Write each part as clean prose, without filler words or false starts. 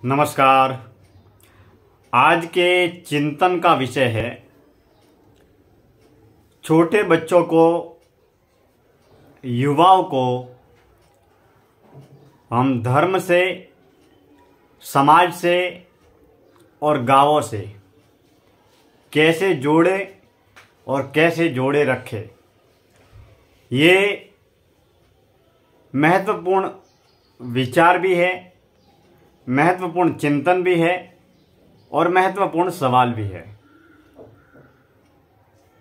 नमस्कार। आज के चिंतन का विषय है छोटे बच्चों को, युवाओं को हम धर्म से, समाज से और गांवों से कैसे जोड़े और कैसे जोड़े रखें। ये महत्वपूर्ण विचार भी है, महत्वपूर्ण चिंतन भी है और महत्वपूर्ण सवाल भी है।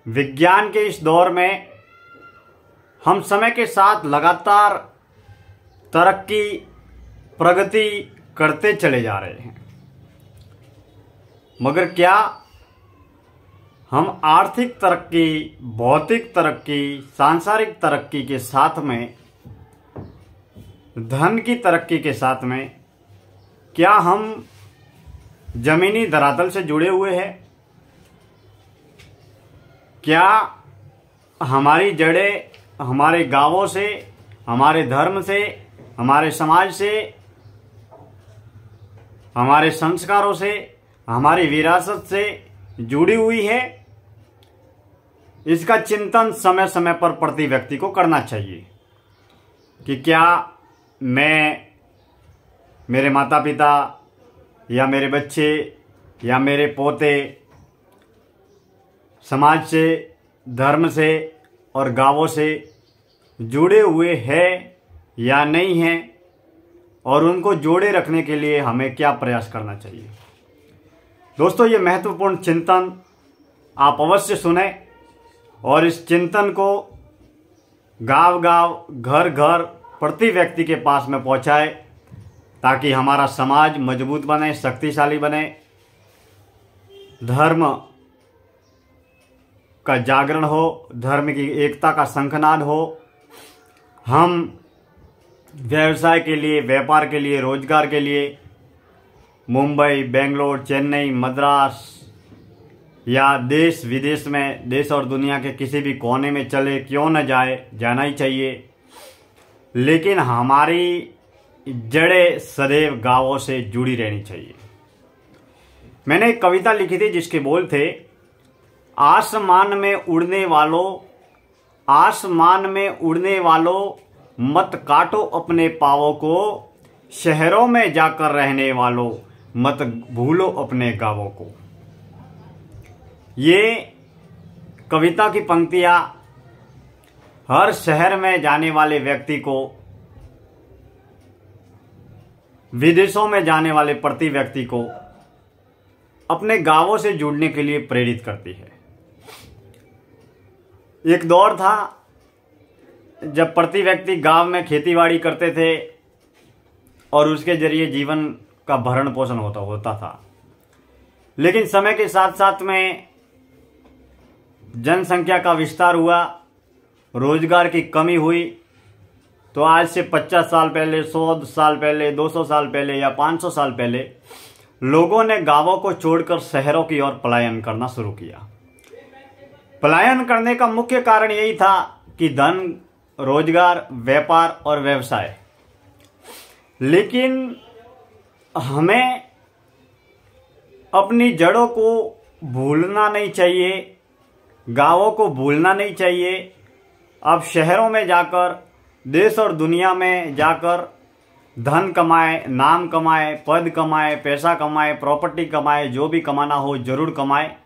विज्ञान के इस दौर में हम समय के साथ लगातार तरक्की, प्रगति करते चले जा रहे हैं, मगर क्या हम आर्थिक तरक्की, भौतिक तरक्की, सांसारिक तरक्की के साथ में, धन की तरक्की के साथ में, क्या हम जमीनी धरातल से जुड़े हुए हैं? क्या हमारी जड़ें हमारे गांवों से, हमारे धर्म से, हमारे समाज से, हमारे संस्कारों से, हमारी विरासत से जुड़ी हुई है? इसका चिंतन समय समय पर प्रति व्यक्ति को करना चाहिए कि क्या मैं, मेरे माता पिता या मेरे बच्चे या मेरे पोते समाज से, धर्म से और गांवों से जुड़े हुए हैं या नहीं हैं, और उनको जोड़े रखने के लिए हमें क्या प्रयास करना चाहिए। दोस्तों, ये महत्वपूर्ण चिंतन आप अवश्य सुने और इस चिंतन को गांव-गांव, घर-घर, प्रति व्यक्ति के पास में पहुंचाए, ताकि हमारा समाज मजबूत बने, शक्तिशाली बने, धर्म का जागरण हो, धर्म की एकता का शंखनाद हो। हम व्यवसाय के लिए, व्यापार के लिए, रोजगार के लिए मुंबई, बेंगलोर, चेन्नई, मद्रास या देश विदेश में, देश और दुनिया के किसी भी कोने में चले क्यों न जाए, जाना ही चाहिए, लेकिन हमारी जड़ें सदैव गांवों से जुड़ी रहनी चाहिए। मैंने एक कविता लिखी थी जिसके बोल थे, आसमान में उड़ने वालों, आसमान में उड़ने वालों, मत काटो अपने पांवों को, शहरों में जाकर रहने वालों, मत भूलो अपने गांवों को। ये कविता की पंक्तियां हर शहर में जाने वाले व्यक्ति को, विदेशों में जाने वाले प्रति व्यक्ति को अपने गांवों से जुड़ने के लिए प्रेरित करती है। एक दौर था जब प्रति व्यक्ति गांव में खेतीबाड़ी करते थे और उसके जरिए जीवन का भरण पोषण होता था। लेकिन समय के साथ साथ में जनसंख्या का विस्तार हुआ, रोजगार की कमी हुई, तो आज से 50 साल पहले, 100 साल पहले, 200 साल पहले या 500 साल पहले लोगों ने गांवों को छोड़कर शहरों की ओर पलायन करना शुरू किया। पलायन करने का मुख्य कारण यही था कि धन, रोजगार, व्यापार और व्यवसाय। लेकिन हमें अपनी जड़ों को भूलना नहीं चाहिए, गांवों को भूलना नहीं चाहिए। अब शहरों में जाकर, देश और दुनिया में जाकर धन कमाए, नाम कमाए, पद कमाए, पैसा कमाए, प्रॉपर्टी कमाए, जो भी कमाना हो जरूर कमाए,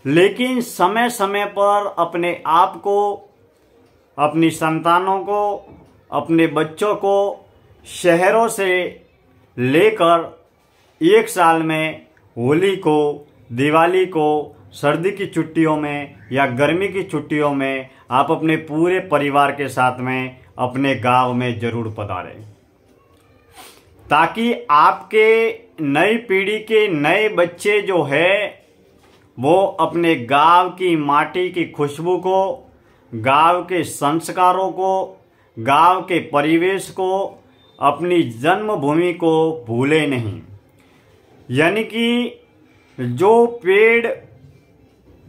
लेकिन समय समय पर अपने आप को, अपनी संतानों को, अपने बच्चों को शहरों से लेकर एक साल में होली को, दिवाली को, सर्दी की छुट्टियों में या गर्मी की छुट्टियों में आप अपने पूरे परिवार के साथ में अपने गांव में जरूर पधारें, ताकि आपके नई पीढ़ी के नए बच्चे जो है वो अपने गांव की माटी की खुशबू को, गांव के संस्कारों को, गांव के परिवेश को, अपनी जन्मभूमि को भूले नहीं। यानी कि जो पेड़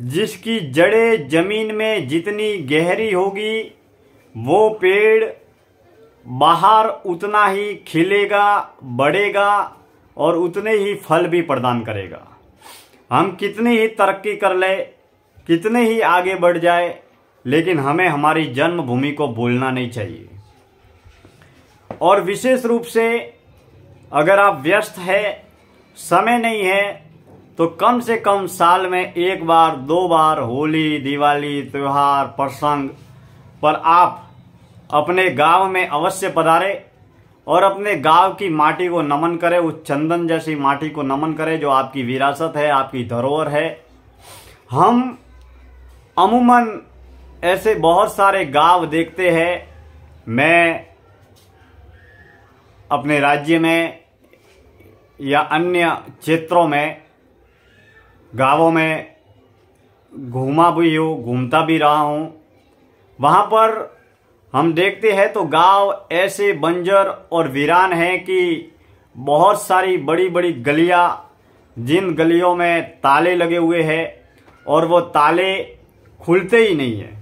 जिसकी जड़ें जमीन में जितनी गहरी होगी, वो पेड़ बाहर उतना ही खिलेगा, बढ़ेगा और उतने ही फल भी प्रदान करेगा। हम कितनी ही तरक्की कर ले, कितने ही आगे बढ़ जाए, लेकिन हमें हमारी जन्मभूमि को भूलना नहीं चाहिए। और विशेष रूप से अगर आप व्यस्त है, समय नहीं है, तो कम से कम साल में 1 बार 2 बार होली, दिवाली, त्योहार, प्रसंग पर आप अपने गांव में अवश्य पधारे और अपने गांव की माटी को नमन करें, उस चंदन जैसी माटी को नमन करें जो आपकी विरासत है, आपकी धरोहर है। हम अमूमन ऐसे बहुत सारे गांव देखते हैं। मैं अपने राज्य में या अन्य क्षेत्रों में गांवों में घूमता भी रहा हूं। वहां पर हम देखते हैं तो गांव ऐसे बंजर और वीरान हैं कि बहुत सारी बड़ी बड़ी गलियां, जिन गलियों में ताले लगे हुए हैं और वो ताले खुलते ही नहीं है।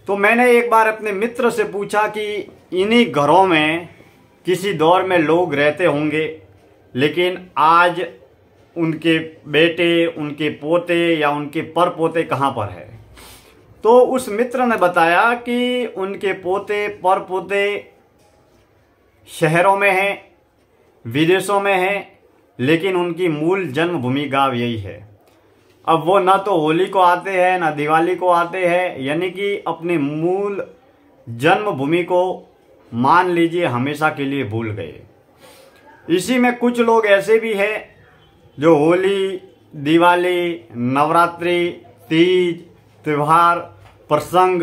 तो मैंने एक बार अपने मित्र से पूछा कि इन्हीं घरों में किसी दौर में लोग रहते होंगे, लेकिन आज उनके बेटे, उनके पोते या उनके परपोते कहाँ पर है। तो उस मित्र ने बताया कि उनके पोते परपोते शहरों में हैं, विदेशों में हैं, लेकिन उनकी मूल जन्मभूमि गांव यही है। अब वो ना तो होली को आते हैं, ना दिवाली को आते हैं, यानी कि अपनी मूल जन्मभूमि को मान लीजिए हमेशा के लिए भूल गए। इसी में कुछ लोग ऐसे भी हैं जो होली, दिवाली, नवरात्रि, तीज, त्योहार, प्रसंग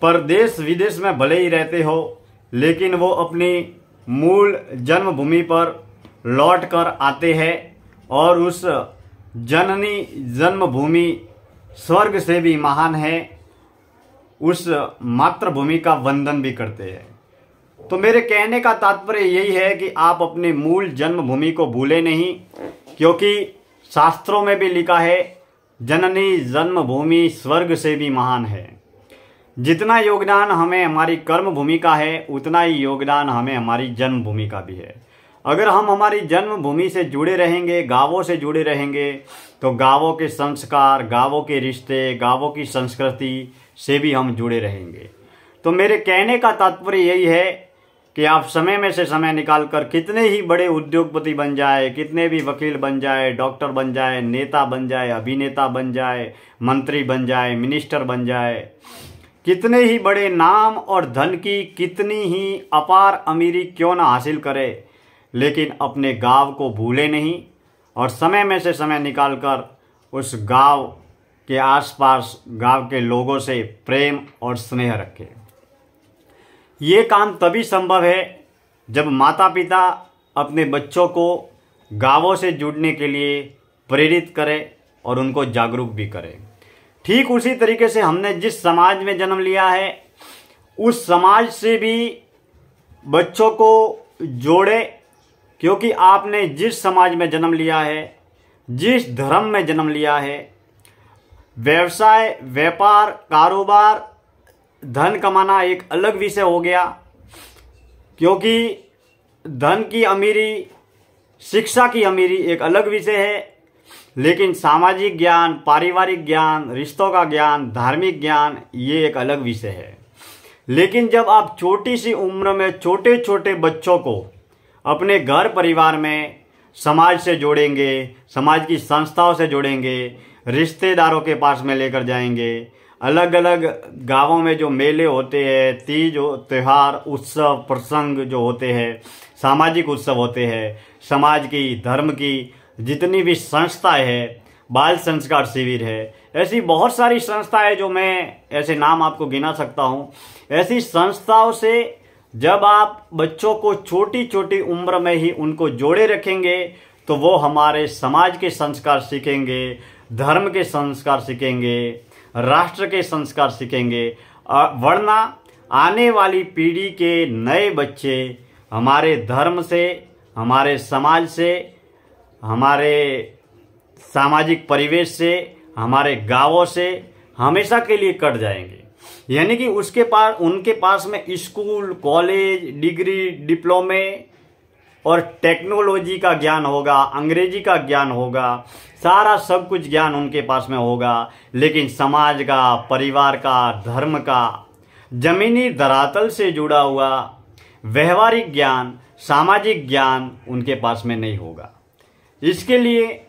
पर देश विदेश में भले ही रहते हो, लेकिन वो अपनी मूल जन्मभूमि पर लौट कर आते हैं और उस जननी जन्मभूमि स्वर्ग से भी महान है, उस मातृभूमि का वंदन भी करते हैं। तो मेरे कहने का तात्पर्य यही है कि आप अपने मूल जन्मभूमि को भूले नहीं, क्योंकि शास्त्रों में भी लिखा है जननी जन्मभूमि स्वर्ग से भी महान है। जितना योगदान हमें हमारी कर्म भूमि का है, उतना ही योगदान हमें हमारी जन्मभूमि का भी है। अगर हम हमारी जन्मभूमि से जुड़े रहेंगे, गांवों से जुड़े रहेंगे, तो गांवों के संस्कार, गांवों के रिश्ते, गांवों की संस्कृति से भी हम जुड़े रहेंगे। तो मेरे कहने का तात्पर्य यही है कि आप समय में से समय निकालकर कितने ही बड़े उद्योगपति बन जाए, कितने भी वकील बन जाए, डॉक्टर बन जाए, नेता बन जाए, अभिनेता बन जाए, मंत्री बन जाए, मिनिस्टर बन जाए, कितने ही बड़े नाम और धन की कितनी ही अपार अमीरी क्यों ना हासिल करे, लेकिन अपने गांव को भूले नहीं और समय में से समय निकालकर उस गांव के आसपास गांव के लोगों से प्रेम और स्नेह रखें। ये काम तभी संभव है जब माता पिता अपने बच्चों को गांवों से जुड़ने के लिए प्रेरित करें और उनको जागरूक भी करें। ठीक उसी तरीके से हमने जिस समाज में जन्म लिया है, उस समाज से भी बच्चों को जोड़े, क्योंकि आपने जिस समाज में जन्म लिया है, जिस धर्म में जन्म लिया है, व्यवसाय, व्यापार, कारोबार, धन कमाना एक अलग विषय हो गया, क्योंकि धन की अमीरी, शिक्षा की अमीरी एक अलग विषय है, लेकिन सामाजिक ज्ञान, पारिवारिक ज्ञान, रिश्तों का ज्ञान, धार्मिक ज्ञान, ये एक अलग विषय है। लेकिन जब आप छोटी सी उम्र में छोटे छोटे बच्चों को अपने घर परिवार में समाज से जोड़ेंगे, समाज की संस्थाओं से जोड़ेंगे, रिश्तेदारों के पास में लेकर जाएंगे, अलग अलग गांवों में जो मेले होते हैं, तीज, त्योहार, उत्सव, प्रसंग जो होते हैं, सामाजिक उत्सव होते हैं, समाज की, धर्म की जितनी भी संस्थाएं हैं, बाल संस्कार शिविर है, ऐसी बहुत सारी संस्थाएं जो मैं ऐसे नाम आपको गिना सकता हूं। ऐसी संस्थाओं से जब आप बच्चों को छोटी छोटी उम्र में ही उनको जोड़े रखेंगे, तो वो हमारे समाज के संस्कार सीखेंगे, धर्म के संस्कार सीखेंगे, राष्ट्र के संस्कार सीखेंगे। वरना आने वाली पीढ़ी के नए बच्चे हमारे धर्म से, हमारे समाज से, हमारे सामाजिक परिवेश से, हमारे गांवों से हमेशा के लिए कट जाएंगे। यानी कि उनके पास में स्कूल, कॉलेज, डिग्री, डिप्लोमे और टेक्नोलॉजी का ज्ञान होगा, अंग्रेजी का ज्ञान होगा, सारा सब कुछ ज्ञान उनके पास में होगा, लेकिन समाज का, परिवार का, धर्म का, जमीनी धरातल से जुड़ा हुआ व्यवहारिक ज्ञान, सामाजिक ज्ञान उनके पास में नहीं होगा। इसके लिए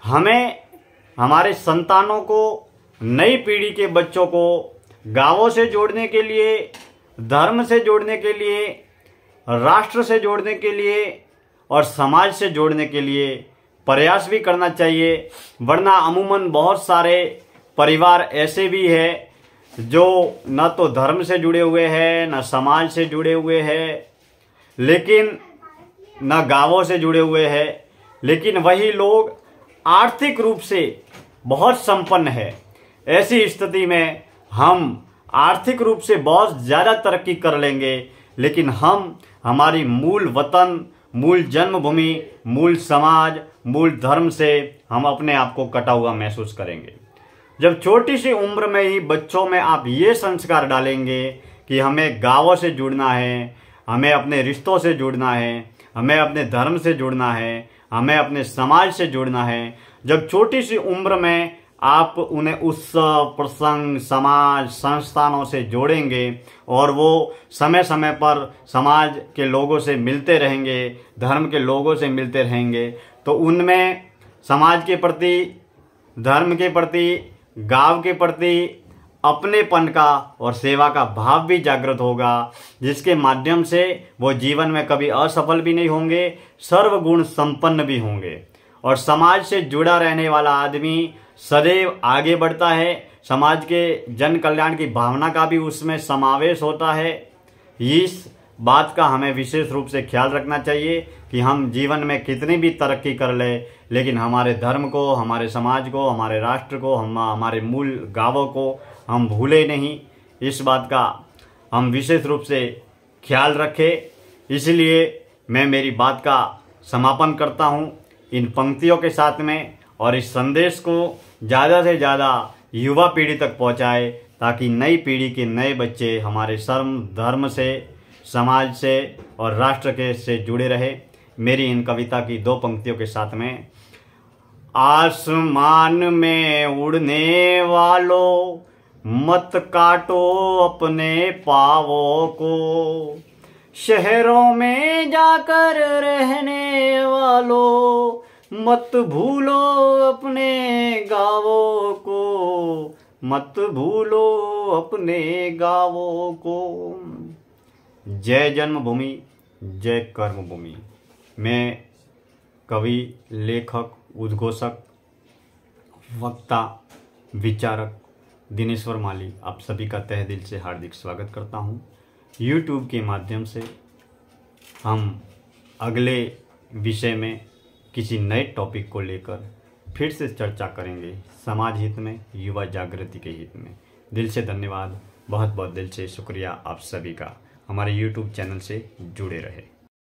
हमें हमारे संतानों को, नई पीढ़ी के बच्चों को गांवों से जोड़ने के लिए, धर्म से जोड़ने के लिए, राष्ट्र से जोड़ने के लिए और समाज से जोड़ने के लिए प्रयास भी करना चाहिए। वरना अमूमन बहुत सारे परिवार ऐसे भी हैं जो न तो धर्म से जुड़े हुए हैं, न समाज से जुड़े हुए हैं, लेकिन न गांवों से जुड़े हुए हैं, लेकिन वही लोग आर्थिक रूप से बहुत संपन्न है। ऐसी स्थिति में हम आर्थिक रूप से बहुत ज़्यादा तरक्की कर लेंगे, लेकिन हम हमारी मूल वतन, मूल जन्मभूमि, मूल समाज, मूल धर्म से हम अपने आप को कटा हुआ महसूस करेंगे। जब छोटी सी उम्र में ही बच्चों में आप ये संस्कार डालेंगे कि हमें गांवों से जुड़ना है, हमें अपने रिश्तों से जुड़ना है, हमें अपने धर्म से जुड़ना है, हमें अपने समाज से जुड़ना है, जब छोटी सी उम्र में आप उन्हें उत्सव, प्रसंग, समाज, संस्थानों से जोड़ेंगे और वो समय समय पर समाज के लोगों से मिलते रहेंगे, धर्म के लोगों से मिलते रहेंगे, तो उनमें समाज के प्रति, धर्म के प्रति, गांव के प्रति अपनेपन का और सेवा का भाव भी जागृत होगा, जिसके माध्यम से वो जीवन में कभी असफल भी नहीं होंगे, सर्वगुण संपन्न भी होंगे। और समाज से जुड़ा रहने वाला आदमी सदैव आगे बढ़ता है, समाज के जन कल्याण की भावना का भी उसमें समावेश होता है। इस बात का हमें विशेष रूप से ख्याल रखना चाहिए कि हम जीवन में कितनी भी तरक्की कर ले, लेकिन हमारे धर्म को, हमारे समाज को, हमारे राष्ट्र को, हमारे मूल गांवों को हम भूले नहीं। इस बात का हम विशेष रूप से ख्याल रखें। इसलिए मैं मेरी बात का समापन करता हूँ इन पंक्तियों के साथ में, और इस संदेश को ज़्यादा से ज़्यादा युवा पीढ़ी तक पहुँचाए, ताकि नई पीढ़ी के नए बच्चे हमारे धर्म से, समाज से और राष्ट्र के से जुड़े रहे। मेरी इन कविता की 2 पंक्तियों के साथ में, आसमान में उड़ने वालों मत काटो अपने पाँवों को, शहरों में जाकर रहने वालों मत भूलो अपने गाँवों को, मत भूलो अपने गाँवों को। जय जन्मभूमि, जय कर्मभूमि। मैं कवि, लेखक, उद्घोषक, वक्ता, विचारक दिनेश्वर माली आप सभी का तहे दिल से हार्दिक स्वागत करता हूं। YouTube के माध्यम से हम अगले विषय में किसी नए टॉपिक को लेकर फिर से चर्चा करेंगे, समाज हित में, युवा जागृति के हित में। दिल से धन्यवाद, बहुत बहुत दिल से शुक्रिया आप सभी का हमारे YouTube चैनल से जुड़े रहे।